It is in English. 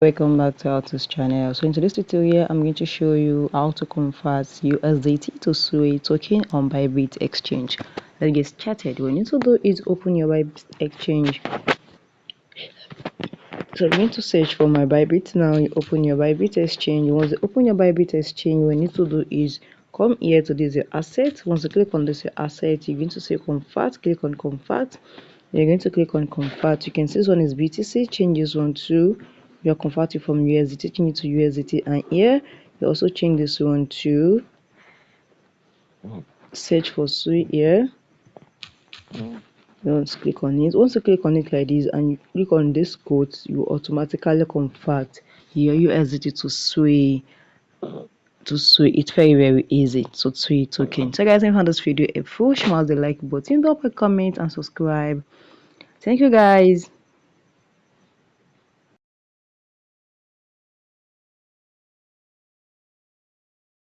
Welcome back to this channel. So in today's tutorial, I'm going to show you how to convert USDT to SUI token on Bybit Exchange. Let's get started. What you need to do is open your Bybit Exchange. So I'm going to search for my Bybit now. You open your Bybit Exchange. Once you open your Bybit Exchange, what you need to do is come here to this your asset. Once you click on this your asset, you're going to say convert. Click on convert. You're going to click on convert. You can see this one is BTC. Change this one to you're converting from USDT, change it to USDT, and here you also change this one to search for SUI here. Once click on it, once you click on it like this and you click on this code, you automatically convert your USDT to SUI. It's very easy. So SUI token. So guys, if you found this video helpful, smash the like button, drop a comment and subscribe. Thank you guys.